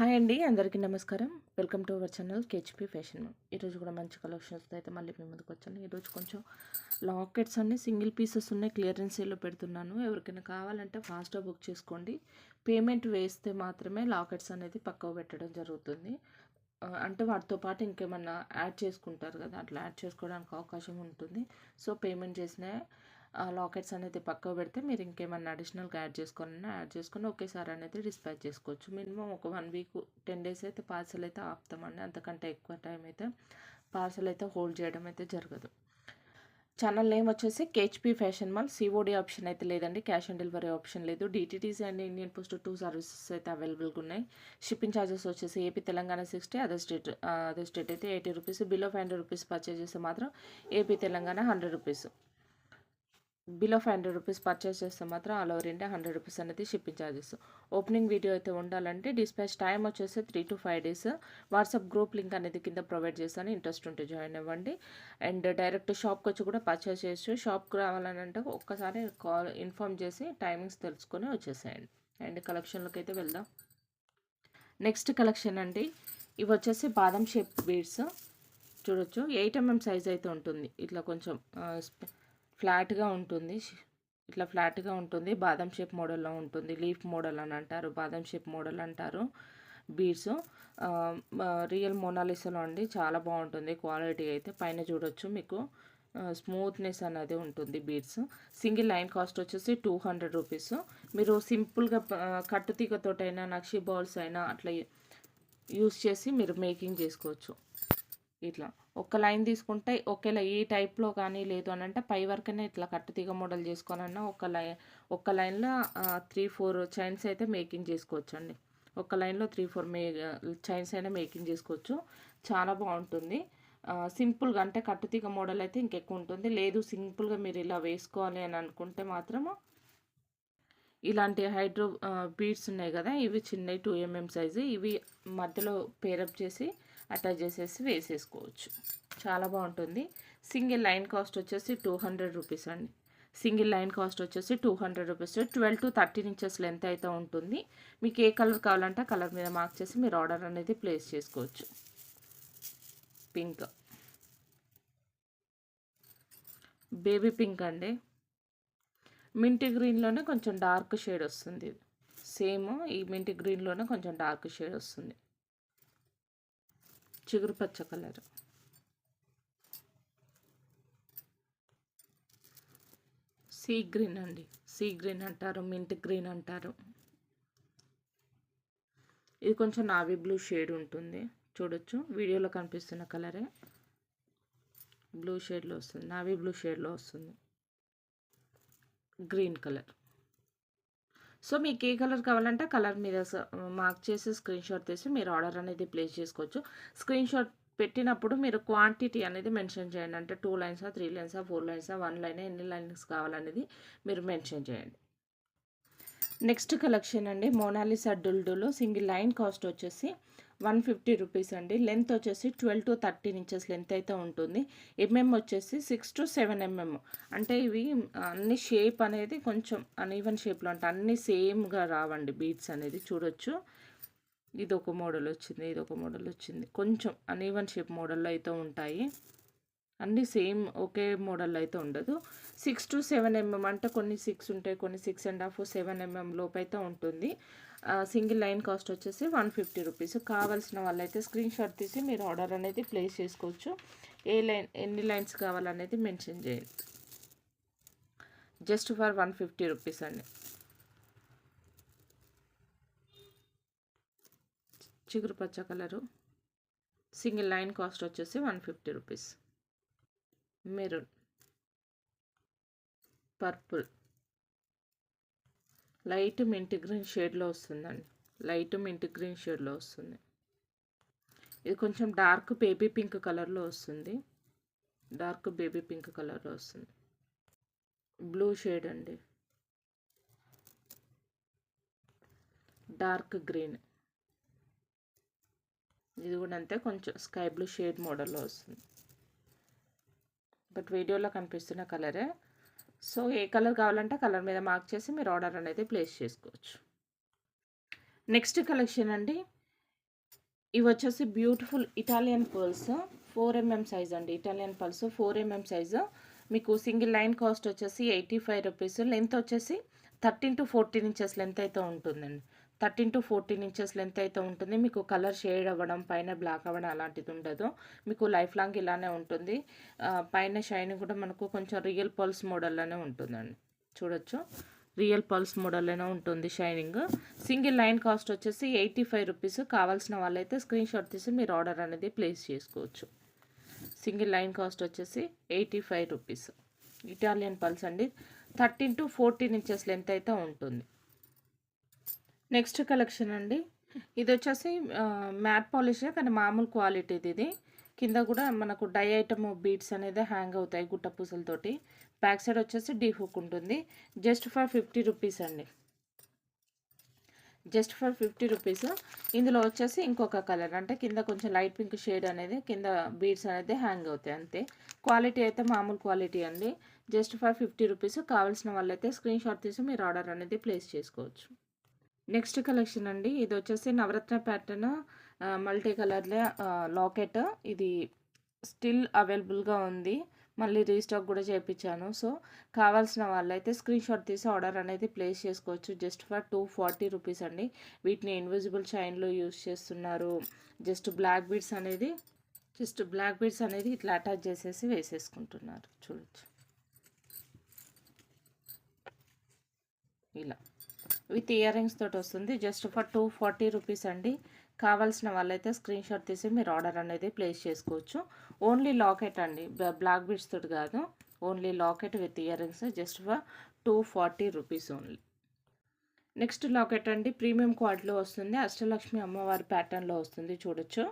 Hi అండి, అందరికీ నమస్కారం. Welcome to our channel KHP fashion. ఈరోజు కూడా మంచి కలెక్షన్స్తో అయితే మళ్ళీ మీ ముందుకు వచ్చాను. ఈరోజు కొంచెం లాకెట్స్ అన్ని సింగిల్ పీసెస్ ఉన్నాయి, క్లియరెన్స్ సేల్లో పెడుతున్నాను. ఎవరికైనా కావాలంటే ఫాస్ట్గా బుక్ చేసుకోండి. పేమెంట్ వేస్తే మాత్రమే లాకెట్స్ అనేది పక్కకు పెట్టడం జరుగుతుంది. అంటే వాటితో పాటు ఇంకేమన్నా యాడ్ చేసుకుంటారు కదా, అట్లా యాడ్ చేసుకోవడానికి అవకాశం ఉంటుంది. సో పేమెంట్ చేసిన లాకెట్స్ అనేది పక్కకు పెడితే మీరు ఇంకేమన్నా అడిషనల్గా యాడ్ చేసుకోవాలన్నా యాడ్ చేసుకొని ఒకేసారి అనేది డిస్పాచ్ చేసుకోవచ్చు. మినిమం ఒక 1 వీక్ 10 డేస్ అయితే పార్సల్ అయితే ఆపుతామండి. అంతకంటే ఎక్కువ టైం అయితే పార్సల్ అయితే హోల్డ్ చేయడం అయితే జరగదు. ఛానల్ నేమ్ వచ్చేసి కేహెచ్పీ ఫ్యాషన్ మాల్. సిఓడి ఆప్షన్ అయితే లేదండి, క్యాష్ ఆన్ డెలివరీ ఆప్షన్ లేదు. డిటీటీసీ అండ్ ఇండియన్ పోస్ట్ 2 సర్వీసెస్ అయితే అవైలబుల్గా ఉన్నాయి. షిప్పింగ్ ఛార్జెస్ వచ్చేసి ఏపీ తెలంగాణ 60, అదర్ స్టేట్ అయితే 80 రూపీస్. బిలో 500 రూపీస్ పర్చేస్ చేస్తే మాత్రం AP Telangana 100 rupees. Below 500 rupees purchase చేస్తే మాత్రం ఆల్ ఓవర్ ఇండియా 100 రూపీస్ అనేది షిప్పింగ్ ఛార్జెస్. ఓపెనింగ్ వీడియో అయితే ఉండాలంటే డిస్పాచ్ టైం వచ్చేసి 3 to 5 days. WhatsApp group link అనేది కింద ప్రొవైడ్ చేస్తాను, ఇంట్రెస్ట్ ఉంటే జాయిన్ అవ్వండి. అండ్ డైరెక్ట్ షాప్కి వచ్చి కూడా పర్చేస్ చేయొచ్చు. షాప్కి రావాలని అంటే ఒక్కసారి కాల్ ఇన్ఫామ్ చేసి టైమింగ్స్ తెలుసుకొని వచ్చేసేయండి. అండ్ కలెక్షన్లోకి అయితే వెళ్దాం. నెక్స్ట్ కలెక్షన్ అండి, ఇవి వచ్చేసి బాదం షేప్ బీడ్స్. చూడొచ్చు, 8mm సైజ్ అయితే ఉంటుంది. ఇట్లా కొంచెం ఫ్లాట్గా ఉంటుంది, ఇట్లా ఫ్లాట్గా ఉంటుంది. బాదం షేప్ మోడల్లో ఉంటుంది. లీఫ్ మోడల్ అని అంటారు, బాదం షేప్ మోడల్ అంటారు. బీడ్స్ రియల్ మోనాలిసాలో అండి, చాలా బాగుంటుంది క్వాలిటీ అయితే. పైన చూడొచ్చు మీకు స్మూత్నెస్ అనేది ఉంటుంది బీడ్స్. సింగిల్ లైన్ కాస్ట్ వచ్చేసి 200 రూపీస్. మీరు సింపుల్గా కట్టుతీగతోటైనా నక్షి బాల్స్ అయినా అట్లా యూస్ చేసి మీరు మేకింగ్ చేసుకోవచ్చు. ఇట్లా ఒక లైన్ తీసుకుంటే ఒకేలా ఈ టైప్లో కానీ లేదు అని అంటే పై వరకనే ఇట్లా కట్టుతీగ మోడల్ చేసుకోవాలన్నా ఒక లైన్లో 3-4 చైన్స్ అయితే మేకింగ్ చేసుకోవచ్చు అండి. ఒక లైన్లో 3-4 చైన్స్ అయినా మేకింగ్ చేసుకోవచ్చు. చాలా బాగుంటుంది. సింపుల్గా అంటే కట్టుతీగ మోడల్ అయితే ఇంకెక్కువ ఉంటుంది. లేదు సింపుల్గా మీరు ఇలా వేసుకోవాలి అని అనుకుంటే మాత్రము ఇలాంటి హైడ్రో బీడ్స్ ఉన్నాయి కదా, ఇవి చిన్నవి 2mm సైజు. ఇవి మధ్యలో పేరప్ చేసి అటాచ్ చేసేసి వేసేసుకోవచ్చు. చాలా బాగుంటుంది. సింగిల్ లైన్ కాస్ట్ వచ్చేసి 200 రూపీస్ అండి. సింగిల్ లైన్ కాస్ట్ వచ్చేసి 200 రూపీస్. 12 to 13 ఇంచెస్ లెంత్ అయితే ఉంటుంది. మీకు ఏ కలర్ కావాలంటే కలర్ మీద మార్క్ చేసి మీరు ఆర్డర్ అనేది ప్లేస్ చేసుకోవచ్చు. పింక్, బేబీ పింక్ అండి. మింట్ గ్రీన్లోనే కొంచెం డార్క్ షేడ్ వస్తుంది. సేమ్ ఈ మింట్ గ్రీన్లోనే కొంచెం డార్క్ షేడ్ వస్తుంది. చిగురు పచ్చ కలర్, సీ గ్రీన్ అండి. సీ గ్రీన్ అంటారు, మింట్ గ్రీన్ అంటారు. ఇది కొంచెం నావీ బ్లూ షేడ్ ఉంటుంది. చూడొచ్చు, వీడియోలో కనిపిస్తున్న కలరే బ్లూ షేడ్లో వస్తుంది, నావీ బ్లూ షేడ్లో వస్తుంది. Green colour. సో మీకు ఏ కలర్ కావాలంటే కలర్ మీద మార్క్ చేసి స్క్రీన్ షాట్ తీసి మీరు ఆర్డర్ అనేది ప్లేస్ చేసుకోవచ్చు. స్క్రీన్ షాట్ పెట్టినప్పుడు మీరు క్వాంటిటీ అనేది మెన్షన్ చేయండి. అంటే 2 లైన్సా, 3 లైన్సా, 4 లైన్సా, 1 లైన్, ఎన్ని లైన్స్ కావాలనేది మీరు మెన్షన్ చేయండి. నెక్స్ట్ కలెక్షన్ అండి, మోనాలిసా డుల్డులో సింగిల్ లైన్ కాస్ట్ వచ్చేసి 150 రూపీస్ అండి. లెంత్ వచ్చేసి 12 to 13 ఇంచెస్ లెంత్ అయితే ఉంటుంది. వచ్చేసి 6 to 7 అంటే ఇవి అన్ని షేప్ అనేది కొంచెం అన్ఈవెన్ షేప్లో అంటే అన్నీ సేమ్గా రావండి బీడ్స్ అనేది. చూడొచ్చు, ఇది ఒక మోడల్ వచ్చింది, ఇది ఒక మోడల్ వచ్చింది. కొంచెం అన్ఈవెన్ షేప్ మోడల్లో అయితే ఉంటాయి. అన్నీ సేమ్ ఒకే మోడల్ అయితే ఉండదు. 6 to 7 అంటే కొన్ని 6 ఉంటాయి, కొన్ని 6.5, 7 లోపు అయితే ఉంటుంది. సింగిల్ లైన్ కాస్ట్ వచ్చేసి 150 రూపీస్. కావాల్సిన వాళ్ళైతే స్క్రీన్ షాట్ తీసి మీరు ఆర్డర్ అనేది ప్లేస్ చేసుకోవచ్చు. ఏ లైన్ ఎన్ని లైన్స్ కావాలనేది మెన్షన్ చేయండి. జస్ట్ ఫర్ 150 రూపీస్ అండి. చిగురు పచ్చ కలరు, సింగిల్ లైన్ కాస్ట్ వచ్చేసి 150 rupees. Maroon, purple, light mint green షేడ్లో వస్తుందండి. లైట్ మింట్ గ్రీన్ షేడ్లో వస్తుంది. ఇది కొంచెం డార్క్ బేబీ పింక్ కలర్లో వస్తుంది. డార్క్ బేబీ పింక్ కలర్లో వస్తుంది. బ్లూ షేడ్ అండి. డార్క్ గ్రీన్, ఇది కూడా అంతే, కొంచెం స్కై బ్లూ షేడ్ మోడల్లో వస్తుంది. బట్ వీడియోలో కనిపిస్తున్న కలరే. సో ఏ కలర్ కావాలంటే కలర్ మీద మార్క్ చేసి మీరు ఆర్డర్ అనేది ప్లేస్ చేసుకోవచ్చు. నెక్స్ట్ కలెక్షన్ అండి, ఇవి వచ్చేసి beautiful Italian pearls 4 mm size అండి. Italian pearls 4 mm size. మీకు సింగిల్ లైన్ కాస్ట్ వచ్చేసి 85 రూపీస్. లెంత్ వచ్చేసి 13 to 14 ఇంచెస్ లెంత్ అయితే ఉంటుందండి. 13 to 14 ఇంచెస్ లెంత్ అయితే ఉంటుంది. మీకు కలర్ షేడ్ అవ్వడం, పైన బ్లాక్ అవ్వడం అలాంటిది ఉండదు. మీకు లైఫ్ లాంగ్ ఇలానే ఉంటుంది. పైన షైనింగ్ కూడా మనకు కొంచెం రియల్ పర్ల్స్ మోడల్లోనే ఉంటుందండి. చూడొచ్చు, రియల్ పల్స్ మోడల్లోనే ఉంటుంది షైనింగ్. సింగిల్ లైన్ కాస్ట్ వచ్చేసి 85 రూపీస్. కావాల్సిన వాళ్ళైతే స్క్రీన్ షాట్ తీసి మీరు ఆర్డర్ అనేది ప్లేస్ చేసుకోవచ్చు. సింగిల్ లైన్ కాస్ట్ వచ్చేసి 85 రూపీస్. ఇటాలియన్ పల్స్ అండి. 13 to 14 ఇంచెస్ లెంత్ అయితే ఉంటుంది. నెక్స్ట్ కలెక్షన్ అండి. ఇది వచ్చేసి మ్యాట్ పాలిష్ కానీ మామూలు క్వాలిటీది. ఇది కింద కూడా మనకు డై ఐటమ్ బీడ్స్ అనేది హ్యాంగ్ అవుతాయి గుట్ట పూసలతోటి. బ్యాక్ సైడ్ వచ్చేసి డీ హుక్ ఉంటుంది. జస్ట్ ఫర్ 50 రూపీస్ అండి. Just for 50 rupees. ఇందులో వచ్చేసి ఇంకొక కలర్ అంటే కింద కొంచెం లైట్ పింక్ షేడ్ అనేది కింద బీడ్స్ అనేది హ్యాంగ్ అవుతాయి అంతే. క్వాలిటీ అయితే మామూలు క్వాలిటీ అండి. Just for 50 rupees. కావాల్సిన వాళ్ళైతే స్క్రీన్ షాట్ తీసి మీరు ఆర్డర్ అనేది ప్లేస్ చేసుకోవచ్చు. నెక్స్ట్ కలెక్షన్ అండి. ఇది వచ్చేసి నవరత్న ప్యాటర్న్ మల్టీ కలర్లో లాకెట్. ఇది స్టిల్ అవైలబుల్గా ఉంది. మళ్ళీ రీస్టాక్ కూడా చేయించాను. సో కావాల్సిన వాళ్ళైతే స్క్రీన్ షాట్ తీసి ఆర్డర్ అనేది ప్లేస్ చేసుకోవచ్చు. జస్ట్ ఫర్ 240 రూపీస్ అండి. వీటిని ఇన్విజిబుల్ చైన్లో యూస్ చేస్తున్నారు. జస్ట్ బ్లాక్ బీడ్స్ అనేది ఇట్లా అటాచ్ చేసేసి వేసేసుకుంటున్నారు. చూడొచ్చు, ఇలా విత్ ఇయర్ రింగ్స్ తోటి వస్తుంది. జస్ట్ ఫర్ 240 రూపీస్ అండి. కావాల్సిన వాళ్ళైతే స్క్రీన్ షాట్ తీసి మీరు ఆర్డర్ అనేది ప్లేస్ చేసుకోవచ్చు. ఓన్లీ లాకెట్ అండి, బ్లాక్ బీడ్స్ తోటి కాదు. Only locket with earrings. Just for 240 rupees only. Next locket అండి. ప్రీమియం క్వాలిటీలో వస్తుంది. అష్టలక్ష్మి అమ్మవారి ప్యాటర్న్లో వస్తుంది. చూడొచ్చు,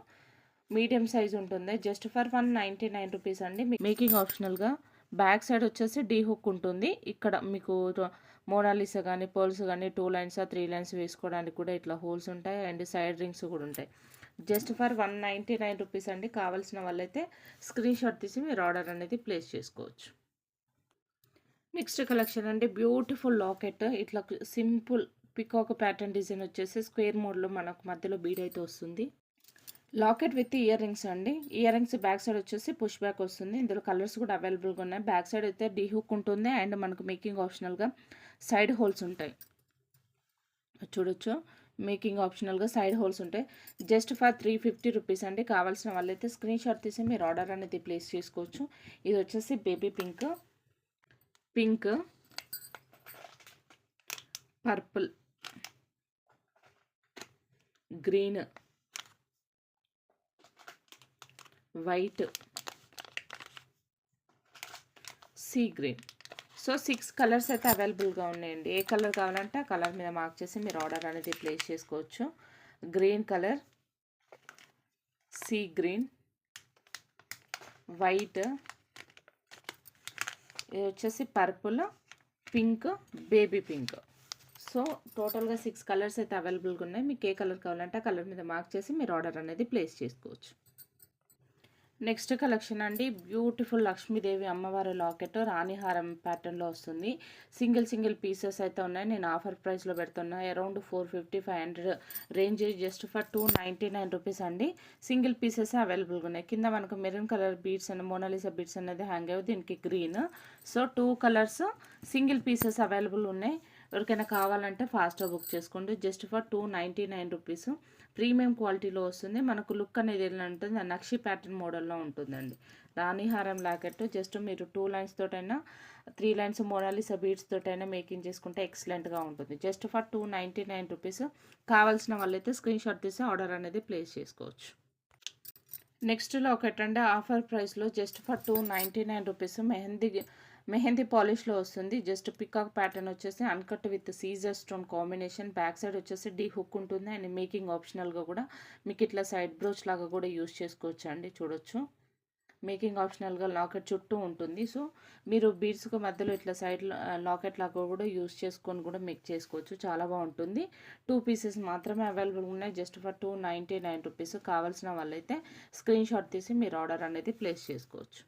మీడియం సైజ్ ఉంటుంది. జస్ట్ ఫర్ 199 రూపీస్ అండి. మేకింగ్ ఆప్షనల్గా. బ్యాక్ సైడ్ వచ్చేసి డీ హుక్ ఉంటుంది. ఇక్కడ మీకు మోనాలిసా కానీ పర్ల్స్ కానీ 2 లైన్స్ 3 లైన్స్ వేసుకోవడానికి కూడా ఇట్లా హోల్స్ ఉంటాయి. అండ్ సైడ్ రింగ్స్ కూడా ఉంటాయి. జస్ట్ ఫర్ 199 రూపీస్ అండి. కావాల్సిన వాళ్ళైతే స్క్రీన్ షాట్ తీసి మీరు ఆర్డర్ అనేది ప్లేస్ చేసుకోవచ్చు. నెక్స్ట్ కలెక్షన్ అండి. Beautiful locket. ఇట్లా సింపుల్ పికాక్ ప్యాటర్న్ డిజైన్ వచ్చేసి స్క్వేర్ మోడ్లో మనకు మధ్యలో బీడ్ అయితే వస్తుంది. లాకెట్ విత్ ఇయర్ రింగ్స్ అండి. ఇయర్ రింగ్స్ బ్యాక్ సైడ్ వచ్చేసి పుష్ బ్యాక్ వస్తుంది. ఇందులో కలర్స్ కూడా అవైలబుల్గా ఉన్నాయి. బ్యాక్ సైడ్ అయితే డీ హుక్ ఉంటుంది. అండ్ మనకు మేకింగ్ ఆప్షనల్గా సైడ్ హోల్స్ ఉంటాయి. చూడొచ్చు, మేకింగ్ ఆప్షనల్గా సైడ్ హోల్స్ ఉంటాయి. జస్ట్ ఫర్ 350 రూపీస్ అండి. కావాల్సిన వాళ్ళైతే స్క్రీన్ షాట్ తీసి మీరు ఆర్డర్ అనేది ప్లేస్ చేసుకోవచ్చు. ఇది వచ్చేసి baby pink, purple, green, white, sea green. So 6 colours అయితే అవైలబుల్గా ఉన్నాయండి. ఏ కలర్ కావాలంటే ఆ కలర్ మీద మార్క్ చేసి మీరు ఆర్డర్ అనేది ప్లేస్ చేసుకోవచ్చు. Green colour, sea green, white, ఇది వచ్చేసి purple, pink, baby pink. So టోటల్గా 6 కలర్స్ అయితే అవైలబుల్గా ఉన్నాయి. మీకు ఏ కలర్ కావాలంటే ఆ కలర్ మీద మార్క్ చేసి మీరు ఆర్డర్ అనేది ప్లేస్ చేసుకోవచ్చు. నెక్స్ట్ కలెక్షన్ అండి. బ్యూటిఫుల్ లక్ష్మీదేవి అమ్మవారి లాకెట్ రాణిహారం ప్యాటర్న్లో వస్తుంది. సింగిల్ పీసెస్ అయితే ఉన్నాయి. నేను ఆఫర్ ప్రైస్లో పెడుతున్నా. Around 450-500 range. Just for 299 rupees అండి. సింగిల్ పీసెస్ అవైలబుల్గా ఉన్నాయి. కింద మనకు maroon colour beads and Mona Lisa beads అనేది హ్యాంగ్ అయ్యి, దీనికి green. So 2 colours single pieces available ఉన్నాయి. ఎవరికైనా కావాలంటే ఫాస్ట్గా బుక్ చేసుకోండి. Just for 299 rupees. ప్రీమియం క్వాలిటీలో వస్తుంది. మనకు లుక్ అనేది ఎలా ఉంటుంది, నక్షి ప్యాటర్న్ మోడల్లో ఉంటుందండి. రాణిహారం లాకెట్. జస్ట్ మీరు 2 లైన్స్ తోటైనా 3 లైన్స్ మోనాలిసా బీడ్స్ తోటైనా మేకింగ్ చేసుకుంటే ఎక్సలెంట్గా ఉంటుంది. Just for 299 rupees. కావాల్సిన వాళ్ళైతే స్క్రీన్ షాట్ తీసి ఆర్డర్ అనేది ప్లేస్ చేసుకోవచ్చు. నెక్స్ట్ లాకెట్ అండి. ఆఫర్ ప్రైస్లో జస్ట్ ఫర్ 299 రూపీస్. మెహందీ పాలిష్లో వస్తుంది. జస్ట్ పికాక్ ప్యాటర్న్ వచ్చేసి అన్కట్ విత్ సీజర్ స్టోన్ కాంబినేషన్. బ్యాక్ సైడ్ వచ్చేసి డీ హుక్ ఉంటుంది. అండ్ మేకింగ్ ఆప్షనల్గా కూడా మీకు ఇట్లా సైడ్ బ్రోచ్ లాగా కూడా యూస్ చేసుకోవచ్చు అండి. చూడొచ్చు, మేకింగ్ ఆప్షనల్గా లాకెట్ చుట్టూ ఉంటుంది. సో మీరు బీడ్స్కి మధ్యలో ఇట్లా సైడ్ లాకెట్ లాగా కూడా యూస్ చేసుకొని కూడా మేక్ చేసుకోవచ్చు. చాలా బాగుంటుంది. 2 పీసెస్ మాత్రమే అవైలబుల్ ఉన్నాయి. Just for 299 rupees. కావాల్సిన వాళ్ళైతే స్క్రీన్ షాట్ తీసి మీరు ఆర్డర్ అనేది ప్లేస్ చేసుకోవచ్చు.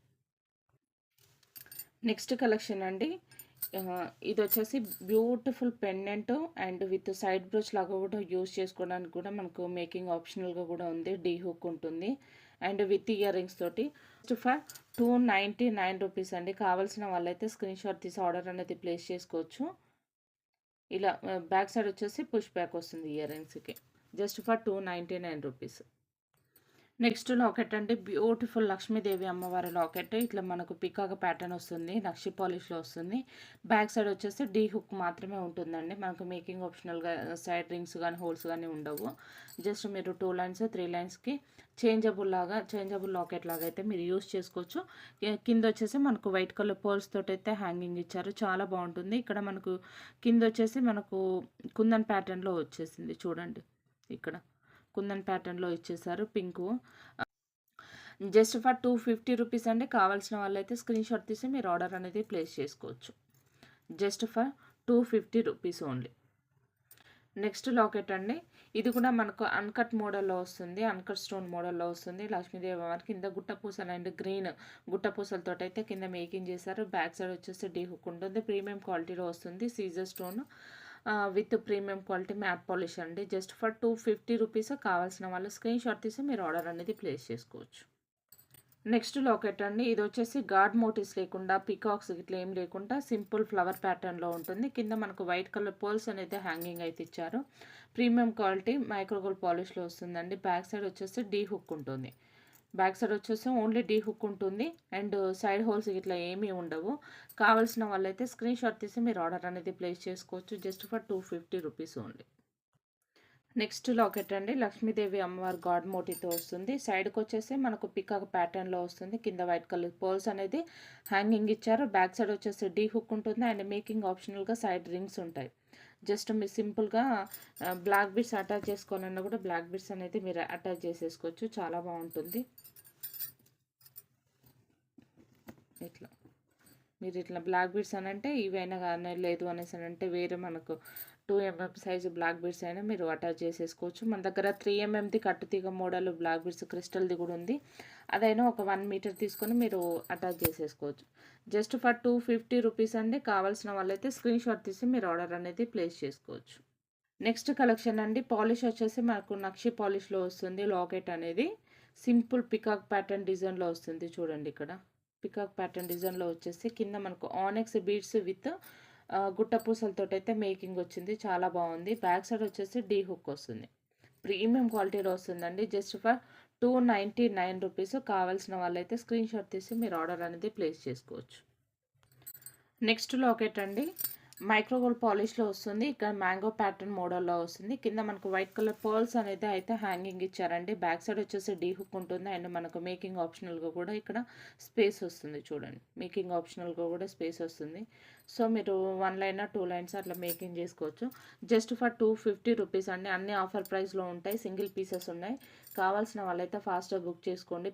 నెక్స్ట్ కలెక్షన్ అండి. ఇది వచ్చేసి beautiful pendant and with side brooch లాగా కూడా యూస్ చేసుకోవడానికి కూడా మనకు మేకింగ్ ఆప్షనల్గా కూడా ఉంది. డీ హుక్ ఉంటుంది అండ్ విత్ ఇయర్ రింగ్స్ తోటి. జస్ట్ ఫర్ 299 రూపీస్ అండి. కావాల్సిన వాళ్ళైతే స్క్రీన్ షాట్ తీసి ఆర్డర్ అనేది ప్లేస్ చేసుకోవచ్చు. ఇలా బ్యాక్ సైడ్ వచ్చేసి పుష్ బ్యాక్ వస్తుంది ఇయర్ రింగ్స్కి. Just for 299 rupees. Next locket అంటే బ్యూటిఫుల్ లక్ష్మీదేవి అమ్మవారి లాకెట్. ఇట్లా మనకు పికాక్ ప్యాటర్న్ వస్తుంది, నక్షి పాలిష్లో వస్తుంది. బ్యాక్ సైడ్ వచ్చేసి డీ హుక్ మాత్రమే ఉంటుందండి. మనకు మేకింగ్ ఆప్షనల్గా సైడ్ రింగ్స్ కానీ హోల్స్ కానీ ఉండవు. జస్ట్ మీరు 2 లైన్స్ 3 లైన్స్కి చేంజబుల్ లాకెట్ లాగా అయితే మీరు యూస్ చేసుకోవచ్చు. కింద వచ్చేసి మనకు వైట్ కలర్ పర్ల్స్ తోటి అయితే హ్యాంగింగ్ ఇచ్చారు, చాలా బాగుంటుంది. ఇక్కడ మనకు కింద వచ్చేసి మనకు కుందన్ ప్యాటర్న్లో వచ్చేసింది చూడండి. ఇక్కడ కుందన్ ప్యాటర్న్లో ఇచ్చేసారు పింక్. జస్ట్ ఫర్ 250 రూపీస్ అండి. కావాల్సిన వాళ్ళైతే స్క్రీన్ షాట్ తీసి మీరు ఆర్డర్ అనేది ప్లేస్ చేసుకోవచ్చు. Just for 250 rupees only. Next locket అండి. ఇది కూడా మనకు అన్కట్ మోడల్లో వస్తుంది, అన్కట్ స్టోన్ మోడల్లో వస్తుంది. లక్ష్మీదేవి వారి కింద గుట్టపూసలు అండ్ గ్రీన్ గుట్టపూసలతో అయితే కింద మేకింగ్ చేశారు. బ్యాక్ సైడ్ వచ్చేసి డీ హుక్ ఉంటుంది. ప్రీమియం క్వాలిటీలో వస్తుంది. సీజర్ stone with premium quality matte polish అండి. Just for 250 rupees. కావాల్సిన వాళ్ళు స్క్రీన్ షాట్ తీసి మీరు ఆర్డర్ అనేది ప్లేస్ చేసుకోవచ్చు. నెక్స్ట్ లాకెట్ అండి. ఇది వచ్చేసి గాడ్ మోటివ్స్ లేకుండా, పికాక్స్ ఇట్లా ఏం లేకుండా సింపుల్ ఫ్లవర్ ప్యాటర్న్లో ఉంటుంది. కింద మనకు వైట్ కలర్ పర్ల్స్ అనేది హ్యాంగింగ్ అయితే ఇచ్చారు. ప్రీమియం క్వాలిటీ మైక్రోగోల్డ్ పాలిష్లో వస్తుందండి. బ్యాక్ సైడ్ వచ్చేసి డీ హుక్ ఉంటుంది. బ్యాక్ సైడ్ వచ్చేసి ఓన్లీ డీ హుక్ ఉంటుంది అండ్ సైడ్ హోల్స్ ఇట్లా ఏమీ ఉండవు. కావాల్సిన వాళ్ళైతే స్క్రీన్ షాట్ తీసి మీరు ఆర్డర్ అనేది ప్లేస్ చేసుకోవచ్చు. Just for 250 rupees only. Next locket అండి. లక్ష్మీదేవి అమ్మవారి గాడ్ మోటివ్తో వస్తుంది. సైడ్కి వచ్చేసి మనకు పికాక్ ప్యాటర్న్లో వస్తుంది. కింద వైట్ కలర్ పర్ల్స్ అనేది హ్యాంగింగ్ ఇచ్చారు. బ్యాక్ సైడ్ వచ్చేసి డీ హుక్ ఉంటుంది అండ్ మేకింగ్ ఆప్షనల్గా సైడ్ రింగ్స్ ఉంటాయి. జస్ట్ మీరు సింపుల్గా బ్లాక్ బీడ్స్ అటాచ్ చేసుకోవాలన్నా కూడా బ్లాక్ బీడ్స్ అనేది మీరు అటాచ్ చేసేసుకోవచ్చు, చాలా బాగుంటుంది. ఇట్లా మీరు ఇట్లా బ్లాక్ బీడ్స్ అని అంటే ఇవైనా కానీ లేదు అనేసి అని అంటే వేరే మనకు 2mm సైజు బ్లాక్ బీడ్స్ అయినా మీరు అటాచ్ చేసేసుకోవచ్చు. మన దగ్గర 3mmది కట్టుతీగ మోడల్ బ్లాక్ బీడ్స్ క్రిస్టల్ది కూడా ఉంది. అదైనా ఒక 1 మీటర్ తీసుకొని మీరు అటాచ్ చేసేసుకోవచ్చు. జస్ట్ ఫర్ 250 రూపీస్ అండి. కావాల్సిన వాళ్ళైతే స్క్రీన్ షాట్ తీసి మీరు ఆర్డర్ అనేది ప్లేస్ చేసుకోవచ్చు. నెక్స్ట్ కలెక్షన్ అండి. పాలిష్ వచ్చేసి మనకు నక్షి పాలిష్లో వస్తుంది. లాకెట్ అనేది సింపుల్ పికాక్ ప్యాటర్న్ డిజైన్లో వస్తుంది. చూడండి ఇక్కడ పికాక్ ప్యాటర్న్ డిజైన్లో వచ్చేసి కింద మనకు ఆనెక్స్ బీడ్స్ విత్ గుట్ట పూసలతో అయితే మేకింగ్ వచ్చింది, చాలా బాగుంది. బ్యాక్ సైడ్ వచ్చేసి డీ హుక్ వస్తుంది. ప్రీమియం క్వాలిటీలో వస్తుందండి. Just for 299 rupees. కావాల్సిన వాళ్ళైతే స్క్రీన్ షాట్ తీసి మీరు ఆర్డర్ అనేది ప్లేస్ చేసుకోవచ్చు. నెక్స్ట్ లాకెట్ అండి. మైక్రోగోల్డ్ పాలిష్లో వస్తుంది. ఇక్కడ మ్యాంగో ప్యాటర్న్ మోడల్లో వస్తుంది. కింద మనకు వైట్ కలర్ పర్ల్స్ అనేది అయితే హ్యాంగింగ్ ఇచ్చారండి. బ్యాక్ సైడ్ వచ్చేసి డీ హుక్ ఉంటుంది అండ్ మనకు మేకింగ్ ఆప్షనల్గా కూడా ఇక్కడ స్పేస్ వస్తుంది. చూడండి మేకింగ్ ఆప్షనల్గా కూడా స్పేస్ వస్తుంది. సో మీరు 1 లైన్ 2 లైన్స్ అట్లా మేకింగ్ చేసుకోవచ్చు. జస్ట్ ఫర్ 250 రూపీస్ అండి. అన్ని ఆఫర్ ప్రైస్లో ఉంటాయి, సింగిల్ పీసెస్ ఉన్నాయి. కావాల్సిన వాళ్ళైతే ఫాస్ట్గా బుక్ చేసుకోండి.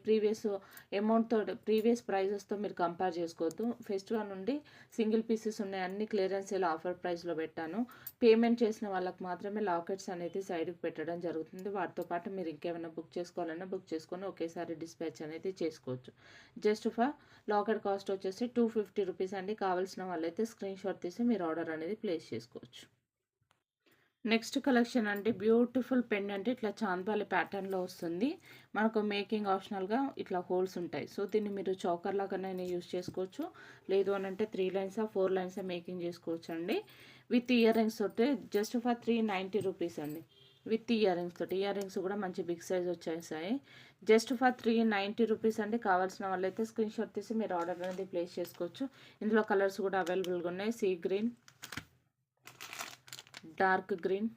ప్రీవియస్ ప్రైజెస్తో మీరు కంపేర్ చేసుకోవద్దు. ఫెస్టివల్ నుండి సింగిల్ పీసెస్ ఉన్నాయి, అన్ని క్లియరెన్స్ సేల్ ఆఫర్ ప్రైస్లో పెట్టాను. పేమెంట్ చేసిన వాళ్ళకి మాత్రమే లాకెట్స్ అనేది సైడ్కి పెట్టడం జరుగుతుంది. వాటితో పాటు మీరు ఇంకేమైనా బుక్ చేసుకోవాలన్నా బుక్ చేసుకొని ఒకేసారి డిస్పాచ్ అనేది చేసుకోవచ్చు. జస్ట్ ఫర్ లాకెట్ కాస్ట్ వచ్చేసి 250 రూపీస్ అండి. కావాల్సిన వాళ్ళైతే స్క్రీన్ షాట్ తీసి మీరు ఆర్డర్ అనేది ప్లేస్ చేసుకోవచ్చు. నెక్స్ట్ కలెక్షన్ అంటే బ్యూటిఫుల్ పెండెంట్ ఇట్లా చాంద్వాలి ప్యాటర్న్లో వస్తుంది. మనకు మేకింగ్ ఆప్షనల్గా ఇట్లా హోల్స్ ఉంటాయి. సో దీన్ని మీరు చౌకర్ లాగానే యూస్ చేసుకోవచ్చు, లేదు అని అంటే 3 లైన్స్ 4 లైన్స్ మేకింగ్ చేసుకోవచ్చు అండి. విత్ ఇయర్ రింగ్స్ తోటి జస్ట్ ఫర్ 390 రూపీస్ అండి. విత్ ఇయర్ రింగ్స్ తోటి, ఇయర్ రింగ్స్ కూడా మంచి బిగ్ సైజ్ వచ్చేసాయి. జస్ట్ ఫర్ 390 రూపీస్ అండి. కావాల్సిన వాళ్ళైతే స్క్రీన్ షాట్ తీసి మీరు ఆర్డర్ అనేది ప్లేస్ చేసుకోవచ్చు. ఇందులో కలర్స్ కూడా అవైలబుల్గా ఉన్నాయి. సీ గ్రీన్, డార్క్ గ్రీన్,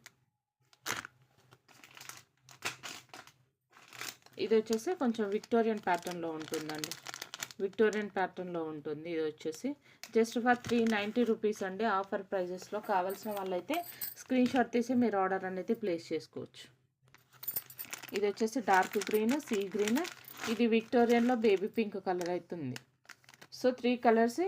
ఇది వచ్చేసి కొంచెం విక్టోరియన్ ప్యాటర్న్లో ఉంటుందండి. విక్టోరియన్ ప్యాటర్న్లో ఉంటుంది. ఇది వచ్చేసి జస్ట్ ఫర్ 390 రూపీస్ అండి. ఆఫర్ ప్రైజెస్లో. కావాల్సిన వాళ్ళైతే స్క్రీన్ షాట్ తీసి మీరు ఆర్డర్ అనేది ప్లేస్ చేసుకోవచ్చు. ఇది వచ్చేసి డార్క్ గ్రీన్, సీ గ్రీన్, ఇది విక్టోరియన్లో బేబీ పింక్ కలర్ అవుతుంది. సో 3 కలర్స్,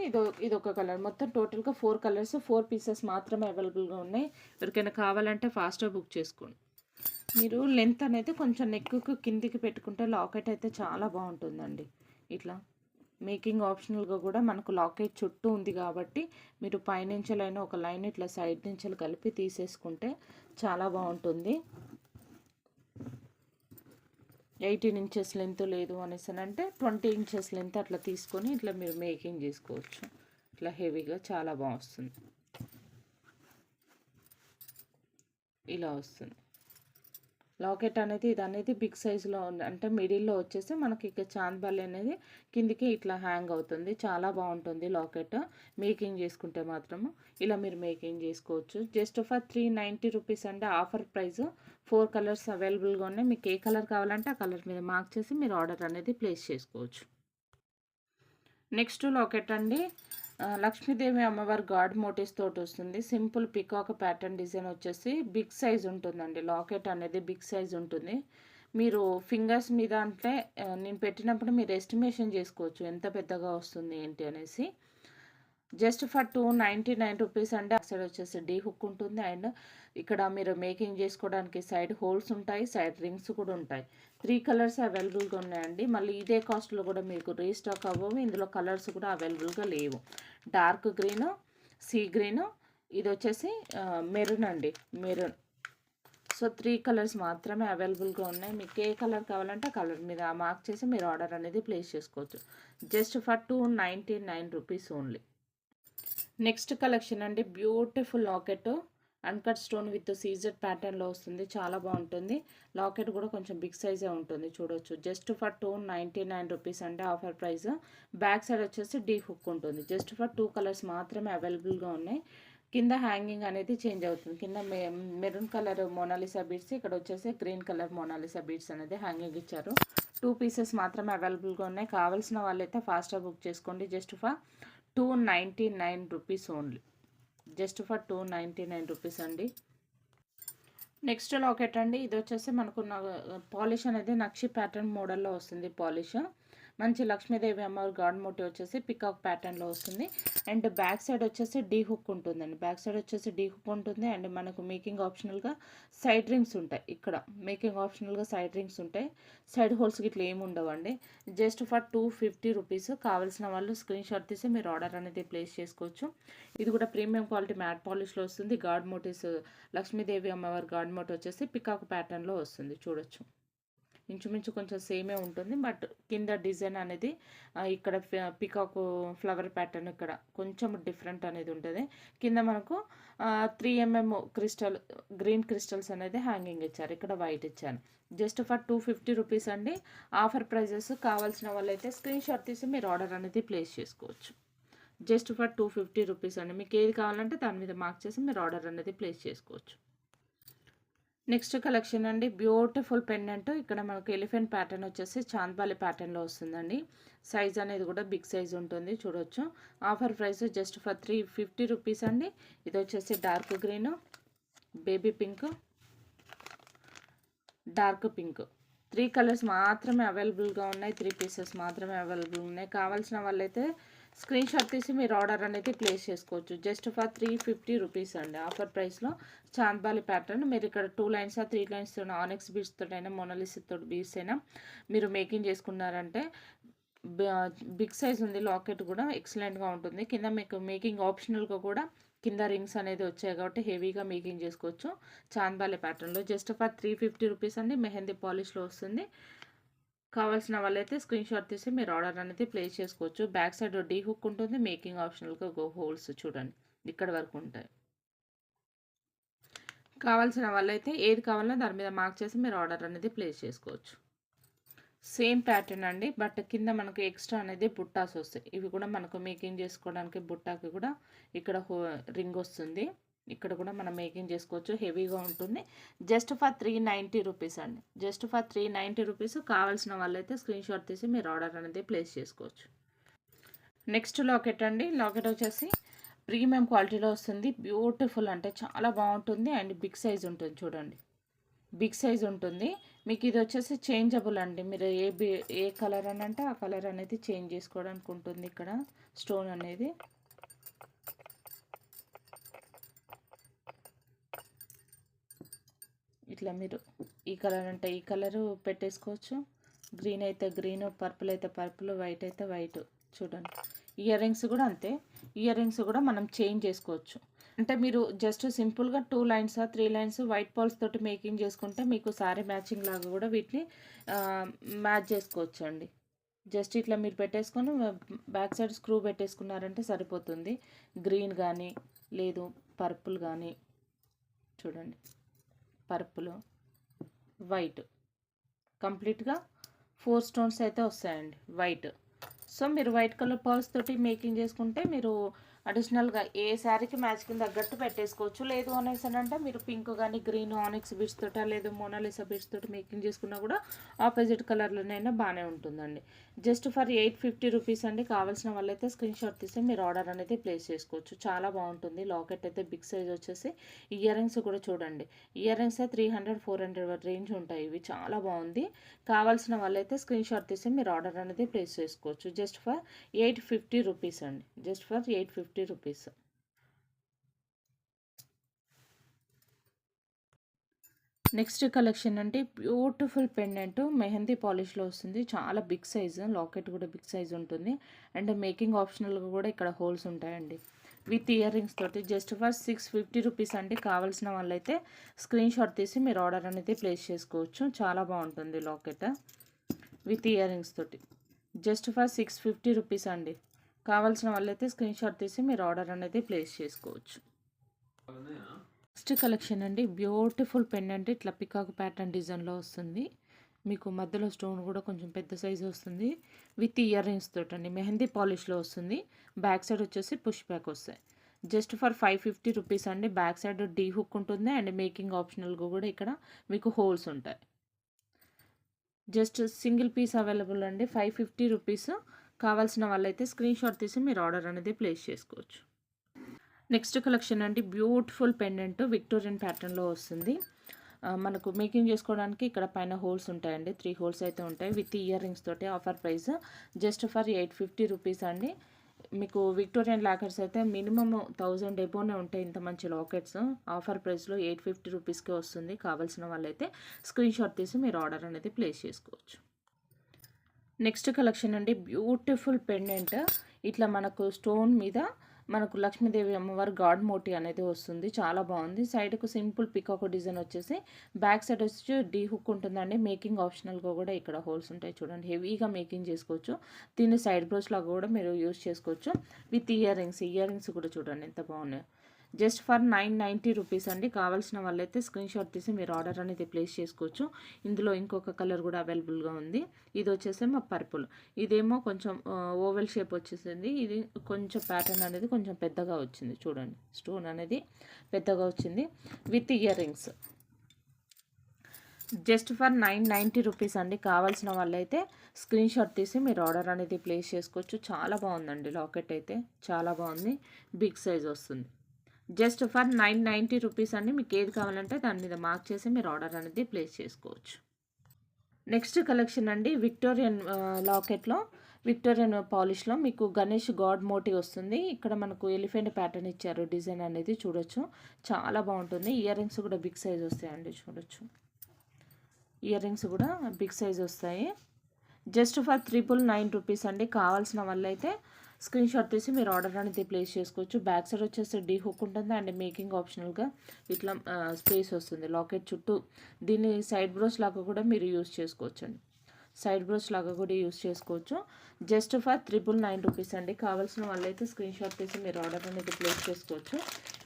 ఇదొక కలర్, మొత్తం టోటల్గా 4 కలర్స్, 4 పీసెస్ మాత్రమే అవైలబుల్గా ఉన్నాయి. ఎవరికైనా కావాలంటే ఫాస్ట్గా బుక్ చేసుకోండి. మీరు లెంత్ అనేది కొంచెం నెక్కు కిందికి పెట్టుకుంటే లాకెట్ అయితే చాలా బాగుంటుందండి. ఇట్లా మేకింగ్ ఆప్షనల్గా కూడా మనకు లాకెట్ చుట్టూ ఉంది కాబట్టి మీరు పైనుంచెలైనా ఒక లైన్ ఇట్లా సైడ్ నుంచి కలిపి తీసేసుకుంటే చాలా బాగుంటుంది. 18 ఇంచెస్ లెంత్ లేదు అనేసి అంటే 20 ఇంచెస్ లెంత్ అట్లా తీసుకొని ఇట్లా మీరు మేకింగ్ చేసుకోవచ్చు. ఇట్లా హెవీగా చాలా బాగా వస్తుంది. ఇలా వస్తుంది లాకెట్ అనేది. ఇది అనేది బిగ్ సైజులో ఉంది అంటే మిడిల్లో వచ్చేసి మనకి ఇక చాంద్బాలి అనేది కిందికి ఇట్లా హ్యాంగ్ అవుతుంది. చాలా బాగుంటుంది లాకెట్ మేకింగ్ చేసుకుంటే మాత్రము. ఇలా మీరు మేకింగ్ చేసుకోవచ్చు. జస్ట్ ఫర్ 390 రూపీస్ అంటే ఆఫర్ ప్రైస్. 4 కలర్స్ అవైలబుల్గా ఉన్నాయి. మీకు ఏ కలర్ కావాలంటే ఆ కలర్ మీద మార్క్ చేసి మీరు ఆర్డర్ అనేది ప్లేస్ చేసుకోవచ్చు. నెక్స్ట్ లాకెట్ అండి, లక్ష్మీదేవి అమ్మవారి గాడ్ మోటివ్స్ తోటి వస్తుంది. సింపుల్ పికాక్ ప్యాటర్న్ డిజైన్ వచ్చేసి బిగ్ సైజ్ ఉంటుందండి. లాకెట్ అనేది బిగ్ సైజ్ ఉంటుంది. మీరు ఫింగర్స్ మీద అంటే నేను పెట్టినప్పుడు మీరు ఎస్టిమేషన్ చేసుకోవచ్చు ఎంత పెద్దగా వస్తుంది ఏంటి అనేసి. జస్ట్ ఫర్ 299 రూపీస్ అంటే సైడ్ వచ్చేసి డీ హుక్ ఉంటుంది. అండ్ ఇక్కడ మీరు మేకింగ్ చేసుకోవడానికి సైడ్ హోల్స్ ఉంటాయి, సైడ్ రింగ్స్ కూడా ఉంటాయి. 3 కలర్స్ అవైలబుల్గా ఉన్నాయండి. మళ్ళీ ఇదే కాస్ట్లో కూడా మీకు రీస్టాక్ అవ్వవు. ఇందులో కలర్స్ కూడా అవైలబుల్గా లేవు. డార్క్ గ్రీన్, సీ గ్రీన్, ఇది వచ్చేసి మెరూన్ అండి, మెరూన్. సో 3 కలర్స్ మాత్రమే అవైలబుల్గా ఉన్నాయి. మీకు ఏ కలర్ కావాలంటే ఆ కలర్ మీద మార్క్ చేసి మీరు ఆర్డర్ అనేది ప్లేస్ చేసుకోవచ్చు. Just for 299 rupees only. Next collection అండి, beautiful locket uncut stone with CZ ప్యాటర్న్లో వస్తుంది. చాలా బాగుంటుంది. లాకెట్ కూడా కొంచెం బిగ్ సైజే ఉంటుంది, చూడొచ్చు. జస్ట్ ఫర్ 299 రూపీస్ అంటే ఆఫర్ ప్రైస్. బ్యాక్ సైడ్ వచ్చేసి డీ హుక్ ఉంటుంది. జస్ట్ ఫర్ 2 కలర్స్ మాత్రమే అవైలబుల్గా ఉన్నాయి. కింద హ్యాంగింగ్ అనేది చేంజ్ అవుతుంది. కింద మెరూన్ కలర్ మోనాలిసా బీడ్స్, ఇక్కడ వచ్చేసి గ్రీన్ కలర్ మోనాలిసా బీడ్స్ అనేది హ్యాంగింగ్ ఇచ్చారు. 2 పీసెస్ మాత్రమే అవైలబుల్గా ఉన్నాయి. కావాల్సిన వాళ్ళైతే ఫాస్ట్గా బుక్ చేసుకోండి. Just for 299 rupees only. Just for 299 rupees అండి. నెక్స్ట్ లాకెట్ అండి, ఇది వచ్చేసి మనకు పాలిష్ అనేది నక్షి ప్యాటర్న్ మోడల్లో వస్తుంది. పాలిష్ మంచి లక్ష్మీదేవి అమ్మవారి గాడ్ మోటివ్ వచ్చేసి పికాక్ ప్యాటర్న్లో వస్తుంది. అండ్ బ్యాక్ సైడ్ వచ్చేసి డీ హుక్ ఉంటుందండి. బ్యాక్ సైడ్ వచ్చేసి డీ హుక్ ఉంటుంది. అండ్ మనకు మేకింగ్ ఆప్షనల్గా సైడ్ రింగ్స్ ఉంటాయి. ఇక్కడ మేకింగ్ ఆప్షనల్గా సైడ్ రింగ్స్ ఉంటాయి. సైడ్ హోల్స్ ఇట్లా ఏమి ఉండవండి. Just for 250 rupees. కావాల్సిన వాళ్ళు స్క్రీన్ షాట్ తీసి మీరు ఆర్డర్ అనేది ప్లేస్ చేసుకోవచ్చు. ఇది కూడా ప్రీమియం క్వాలిటీ మ్యాట్ పాలిష్లో వస్తుంది. గాడ్ మోటివ్స్ లక్ష్మీదేవి అమ్మవారి గాడ్ మోటివ్ వచ్చేసి పికాక్ ప్యాటర్న్లో వస్తుంది, చూడొచ్చు. ఇంచుమించు కొంచెం సేమే ఉంటుంది. బట్ కింద డిజైన్ అనేది ఇక్కడ పికాక్ ఫ్లవర్ ప్యాటర్న్ ఇక్కడ కొంచెం డిఫరెంట్ అనేది ఉంటుంది. కింద మనకు 3mm క్రిస్టల్ గ్రీన్ క్రిస్టల్స్ అనేది హ్యాంగింగ్ ఇచ్చారు. ఇక్కడ వైట్ ఇచ్చాను. జస్ట్ ఫర్ 250 రూపీస్ అండి. Offer prices. కావాల్సిన వాళ్ళైతే స్క్రీన్ షాట్ తీసి మీరు ఆర్డర్ అనేది ప్లేస్ చేసుకోవచ్చు. జస్ట్ ఫర్ 250 రూపీస్ అండి. మీకు ఏది కావాలంటే దాని మీద మార్క్ చేసి మీరు ఆర్డర్ అనేది ప్లేస్ చేసుకోవచ్చు. నెక్స్ట్ కలెక్షన్ అండి, బ్యూటిఫుల్ పెండెంట్. ఇక్కడ మనకు ఎలిఫెంట్ ప్యాటర్న్ వచ్చేసి చాంద్బాలి ప్యాటర్న్లో వస్తుందండి. సైజ్ అనేది కూడా బిగ్ సైజ్ ఉంటుంది, చూడొచ్చు. Offer price just for 350 rupees అండి. ఇది వచ్చేసి dark green, baby pink, dark pink. 3 colours మాత్రమే అవైలబుల్గా ఉన్నాయి. 3 పీసెస్ మాత్రమే అవైలబుల్ ఉన్నాయి. కావాల్సిన వాళ్ళైతే స్క్రీన్ షాట్ తీసి మీరు ఆర్డర్ అనేది ప్లేస్ చేసుకోవచ్చు. జస్ట్ ఫర్ 350 రూపీస్ అండి. ఆఫర్ ప్రైస్లో చాంద్బాలి ప్యాటర్న్. మీరు ఇక్కడ 2 లైన్స్ 3 లైన్స్ ఆనెక్స్ బీడ్స్ తోటైనా మోనాలిసా తోటి బీడ్స్ అయినా మీరు మేకింగ్ చేసుకున్నారంటే బిగ్ సైజ్ ఉంది. లాకెట్ కూడా ఎక్సలెంట్గా ఉంటుంది. కింద మీకు మేకింగ్ ఆప్షనల్గా కూడా కింద రింగ్స్ అనేది వచ్చాయి కాబట్టి హెవీగా మేకింగ్ చేసుకోవచ్చు. చాంద్బాలి ప్యాటర్న్లో జస్ట్ ఫర్ 350 రూపీస్ అండి. మెహందీ పాలిష్లో వస్తుంది. కావాల్సిన వాళ్ళైతే స్క్రీన్ షాట్ తీసి మీరు ఆర్డర్ అనేది ప్లేస్ చేసుకోవచ్చు. బ్యాక్ సైడ్ డీ హుక్ ఉంటుంది. మేకింగ్ ఆప్షనల్గా హోల్స్ చూడండి ఇక్కడ వరకు ఉంటాయి. కావాల్సిన వాళ్ళైతే ఏది కావాలో దాని మీద మార్క్ చేసి మీరు ఆర్డర్ అనేది ప్లేస్ చేసుకోవచ్చు. సేమ్ ప్యాటర్న్ అండి, బట్ కింద మనకు ఎక్స్ట్రా అనేది బుట్టాస్ వస్తాయి. ఇవి కూడా మనకు మేకింగ్ చేసుకోవడానికి బుట్టాకి కూడా ఇక్కడ రింగ్ వస్తుంది. ఇక్కడ కూడా మనం మేకింగ్ చేసుకోవచ్చు. హెవీగా ఉంటుంది. జస్ట్ ఫర్ 390 రూపీస్ అండి. Just for 390 rupees. కావాల్సిన వాళ్ళైతే స్క్రీన్ షాట్ తీసి మీరు ఆర్డర్ అనేది ప్లేస్ చేసుకోవచ్చు. నెక్స్ట్ లాకెట్ అండి, లాకెట్ వచ్చేసి ప్రీమియం క్వాలిటీలో వస్తుంది. బ్యూటిఫుల్ అంటే చాలా బాగుంటుంది. అండ్ బిగ్ సైజ్ ఉంటుంది, చూడండి బిగ్ సైజ్ ఉంటుంది. మీకు ఇది వచ్చేసి చేంజబుల్ అండి. మీరు ఏ కలర్ అని అంటే ఆ కలర్ అనేది చేంజ్ చేసుకోవడానికి ఉంటుంది. ఇక్కడ స్టోన్ అనేది ఇట్లా మీరు ఈ కలర్ అంటే ఈ కలరు పెట్టేసుకోవచ్చు. గ్రీన్ అయితే గ్రీన్, పర్పుల్ అయితే పర్పుల్, వైట్ అయితే వైట్. చూడండి. ఇయర్ రింగ్స్ కూడా అంతే. ఇయర్ రింగ్స్ కూడా మనం చేంజ్ చేసుకోవచ్చు. అంటే మీరు జస్ట్ సింపుల్‌గా 2 లైన్సా, 3 లైన్స్ వైట్ పర్ల్స్ తోటి మేకింగ్ చేసుకుంటే మీకు సారీ మ్యాచింగ్ లాగా కూడా వీటిని ఆహ్, మ్యాచ్ చేసుకోవచ్చండి. జస్ట్ ఇట్లా మీరు పెట్టేసుకొని బ్యాక్ సైడ్ స్క్రూ పెట్టేసుకున్నారంటే సరిపోతుంది. గ్రీన్ గానీ, లేదు పర్పుల్ గానీ చూడండి. పర్పుల్, వైట్ కంప్లీట్‌గా 4 స్టోన్స్ అయితే వస్తాయండి వైట్. సో మీరు వైట్ కలర్ పర్ల్స్ తోటి మేకింగ్ చేసుకుంటే మీరు అడిషనల్‌గా ఏ శారీకి మ్యాచ్‌కి తగ్గట్టు పెట్టేసుకోవచ్చు. లేదు అనేసనంటే మీరు పింక్ గానీ, గ్రీన్ ఆనిక్స్ బీడ్స్ తోటా లేదు మోనాలిసా బీడ్స్ తోటి మేకింగ్ చేసుకున్నా కూడా ఆపోజిట్ కలర్‌లోనైనా బాగానే ఉంటుందండి. జస్ట్ ఫర్ 850 రూపీస్ అండి. కావాల్సిన వాళ్ళైతే స్క్రీన్ షాట్ తీసి మీరు ఆర్డర్ అనేది ప్లేస్ చేసుకోవచ్చు. చాలా బాగుంటుంది. లాకెట్ అయితే బిగ్ సైజ్ వచ్చేసి. ఇయర్ రింగ్స్ కూడా చూడండి. ఇయర్ రింగ్స్ 300, 400 రేంజ్ ఉంటాయి. ఇవి చాలా బాగుంది. కావాల్సిన వాళ్ళైతే స్క్రీన్ షాట్ తీసి మీరు ఆర్డర్ అనేది ప్లేస్ చేసుకోవచ్చు. జస్ట్ ఫర్ 850 రూపీస్ అండి. Just for 850 rupees. Next collection అంటే బ్యూటిఫుల్ పెండెంట్ మెహందీ పాలిష్లో వస్తుంది. చాలా బిగ్ సైజు. లాకెట్ కూడా బిగ్ సైజ్ ఉంటుంది. అండ్ మేకింగ్ ఆప్షనల్గా కూడా ఇక్కడ హోల్స్ ఉంటాయండి. విత్ ఇయర్ రింగ్స్ తోటి జస్ట్ ఫర్ 650 రూపీస్ అండి. కావాల్సిన వాళ్ళైతే స్క్రీన్ షాట్ తీసి మీరు ఆర్డర్ అనేది ప్లేస్ చేసుకోవచ్చు. చాలా బాగుంటుంది లాకెట్ విత్ ఇయర్ రింగ్స్ తోటి. జస్ట్ ఫర్ 650 రూపీస్ అండి. కావాల్సిన వాళ్ళైతే స్క్రీన్ షాట్ తీసి మీరు ఆర్డర్ అనేది ప్లేస్ చేసుకోవచ్చు. నెక్స్ట్ కలెక్షన్ అండి బ్యూటిఫుల్ పెండెంట్ ఇట్లా పికాక్ ప్యాటర్న్ డిజైన్లో వస్తుంది. మీకు మధ్యలో స్టోన్ కూడా కొంచెం పెద్ద సైజు వస్తుంది. విత్ ఇయర్ రింగ్స్ తోటి అండి. మెహందీ పాలిష్లో వస్తుంది. బ్యాక్ సైడ్ వచ్చేసి పుష్ బ్యాక్ వస్తాయి. జస్ట్ ఫర్ 550 రూపీస్ అండి. బ్యాక్ సైడ్ డీ హుక్ ఉంటుంది అండ్ మేకింగ్ ఆప్షనల్గా కూడా ఇక్కడ మీకు హోల్స్ ఉంటాయి. జస్ట్ సింగిల్ పీస్ అవైలబుల్ అండి. 550 రూపీస్. కావాల్సిన వాళ్ళైతే స్క్రీన్ షాట్ తీసి మీరు ఆర్డర్ అనేది ప్లేస్ చేసుకోవచ్చు. నెక్స్ట్ కలెక్షన్ అండి బ్యూటిఫుల్ పెండెంట్ విక్టోరియన్ ప్యాటర్న్లో వస్తుంది. మనకు మేకింగ్ చేసుకోవడానికి ఇక్కడ పైన హోల్స్ ఉంటాయండి. 3 హోల్స్ అయితే ఉంటాయి. విత్ ఇయర్ రింగ్స్ తోటి. Offer price just for 850 rupees అండి. మీకు విక్టోరియన్ లాకెట్స్ అయితే మినిమమ్ 1000 ఎబోనే ఉంటాయి. ఇంత మంచి లాకెట్స్ ఆఫర్ ప్రైస్లో 850 రూపీస్కే వస్తుంది. కావాల్సిన వాళ్ళైతే స్క్రీన్ షాట్ తీసి మీరు ఆర్డర్ అనేది ప్లేస్ చేసుకోవచ్చు. నెక్స్ట్ కలెక్షన్ అండి బ్యూటిఫుల్ పెండెంట్ ఇట్లా మనకు స్టోన్ మీద మనకు లక్ష్మీదేవి అమ్మవారి గాడ్ మోటి అనేది వస్తుంది. చాలా బాగుంది. సైడ్కు సింపుల్ పికాక్ డిజైన్ వచ్చేసి బ్యాక్ సైడ్ వచ్చి డీ హుక్ ఉంటుందండి. మేకింగ్ ఆప్షనల్గా కూడా ఇక్కడ హోల్స్ ఉంటాయి చూడండి. హెవీగా మేకింగ్ చేసుకోవచ్చు. దీన్ని సైడ్ బ్రోస్ లాగా కూడా మీరు యూజ్ చేసుకోవచ్చు. విత్ ఇయర్ రింగ్స్ కూడా చూడండి ఎంత బాగున్నాయి. జస్ట్ ఫర్ 990 రూపీస్ అండి. కావాల్సిన వాళ్ళైతే స్క్రీన్ షాట్ తీసి మీరు ఆర్డర్ అనేది ప్లేస్ చేసుకోవచ్చు. ఇందులో ఇంకొక కలర్ కూడా అవైలబుల్గా ఉంది. ఇది వచ్చేసేమో పర్పుల్. ఇదేమో కొంచెం ఓవెల్ షేప్ వచ్చేసింది. ఇది కొంచెం ప్యాటర్న్ అనేది కొంచెం పెద్దగా వచ్చింది చూడండి. స్టోన్ అనేది పెద్దగా వచ్చింది. With earrings just for 990 rupees అండి. కావాల్సిన వాళ్ళైతే స్క్రీన్ షాట్ తీసి మీరు ఆర్డర్ అనేది ప్లేస్ చేసుకోవచ్చు. చాలా బాగుందండి లాకెట్ అయితే. చాలా బాగుంది. బిగ్ సైజ్ వస్తుంది. జస్ట్ ఫర్ 990 రూపీస్ అండి. మీకు ఏది కావాలంటే దాని మీద మార్క్ చేసి మీరు ఆర్డర్ అనేది ప్లేస్ చేసుకోవచ్చు. నెక్స్ట్ కలెక్షన్ అండి విక్టోరియన్ లాకెట్లో విక్టోరియన్ పాలిష్లో మీకు గణేష్ గాడ్ మోటివ్ వస్తుంది. ఇక్కడ మనకు ఎలిఫెంట్ ప్యాటర్న్ ఇచ్చారు. డిజైన్ అనేది చూడొచ్చు. చాలా బాగుంటుంది. ఇయర్ రింగ్స్ కూడా బిగ్ సైజ్ వస్తాయండి చూడొచ్చు. ఇయర్ రింగ్స్ కూడా బిగ్ సైజ్ వస్తాయి. జస్ట్ ఫర్ 999 రూపీస్ అండి. కావాల్సిన వాళ్ళైతే స్క్రీన్ షాట్ తీసి మీరు ఆర్డర్ అనేది ప్లేస్ చేసుకోవచ్చు. బ్యాక్ సైడ్ వచ్చేసి డీ హుక్ ఉంటుంది అండ్ మేకింగ్ ఆప్షనల్గా ఇట్లా స్పేస్ వస్తుంది లాకెట్ చుట్టూ. దీన్ని సైడ్ బ్రోస్ లాగా కూడా మీరు యూస్ చేసుకోవచ్చు అండి. సైడ్ బ్రోస్ లాగా కూడా యూస్ చేసుకోవచ్చు. జస్ట్ ఫర్ 999 రూపీస్ అండి. కావాల్సిన వాళ్ళైతే స్క్రీన్ షాట్ తీసి మీరు ఆర్డర్ అనేది ప్లేస్ చేసుకోవచ్చు.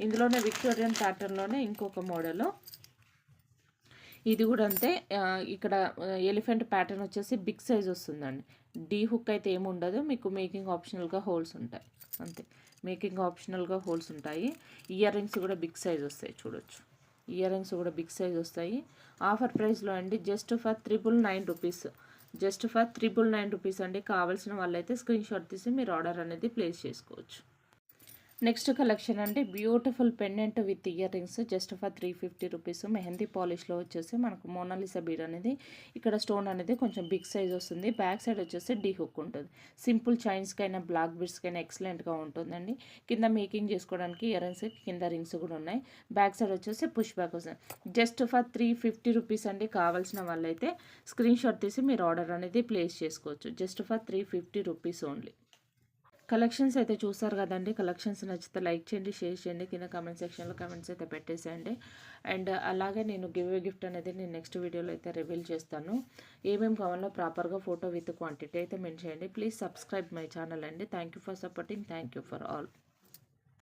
ఇందులోనే విక్టోరియన్ ప్యాటర్న్లోనే ఇంకొక మోడల్. ఇది కూడా అంతే. ఇక్కడ ఎలిఫెంట్ ప్యాటర్న్ వచ్చేసి బిగ్ సైజ్ వస్తుందండి. డీ హుక్ అయితే ఏమి ఉండదు. మీకు మేకింగ్ ఆప్షనల్గా హోల్స్ ఉంటాయి అంతే. మేకింగ్ ఆప్షనల్గా హోల్స్ ఉంటాయి. ఇయర్ రింగ్స్ కూడా బిగ్ సైజ్ వస్తాయి చూడొచ్చు. ఇయర్ రింగ్స్ కూడా బిగ్ సైజ్ వస్తాయి. ఆఫర్ ప్రైస్లో అండి just for 999 rupees. Just for 999 rupees అండి. కావాల్సిన వాళ్ళైతే స్క్రీన్ షాట్ తీసి మీరు ఆర్డర్ అనేది ప్లేస్ చేసుకోవచ్చు. నెక్స్ట్ కలెక్షన్ అంటే beautiful pendant with earrings just for 350 rupees. Mehndi పాలిష్లో వచ్చేసి మనకు మోనాలిసా బీడ్ అనేది ఇక్కడ స్టోన్ అనేది కొంచెం బిగ్ సైజ్ వస్తుంది. బ్యాక్ సైడ్ వచ్చేసి డీ హుక్ ఉంటుంది. సింపుల్ చైన్స్కైనా బ్లాక్ బీడ్స్కైనా ఎక్సలెంట్గా ఉంటుందండి. కింద మేకింగ్ చేసుకోవడానికి ఇయర్ రింగ్స్ కింద రింగ్స్ కూడా ఉన్నాయి. బ్యాక్ సైడ్ వచ్చేసి పుష్ బ్యాక్ వస్తుంది. జస్ట్ ఫర్ 350 రూపీస్ అండి. కావాల్సిన వాళ్ళైతే స్క్రీన్ షాట్ తీసి మీరు ఆర్డర్ అనేది ప్లేస్ చేసుకోవచ్చు. Just for 350 rupees only. Collections అయితే చూసారు కదండి. కలెక్షన్స్ నచ్చితే లైక్ చేయండి, షేర్ చేయండి, కింద కామెంట్ సెక్షన్లో కామెంట్స్ అయితే పెట్టేసేయండి. అండ్ అలాగే నేను గివ్ అవే గిఫ్ట్ అనేది నేను నెక్స్ట్ వీడియోలో అయితే రివీల్ చేస్తాను. ఏమేమి కావాలో ప్రాపర్గా ఫోటో విత్ క్వాంటిటీ అయితే మెన్షన్ చేయండి. ప్లీజ్ సబ్స్క్రైబ్ మై ఛానల్ అండి. Thank you for supporting. Thank you for all.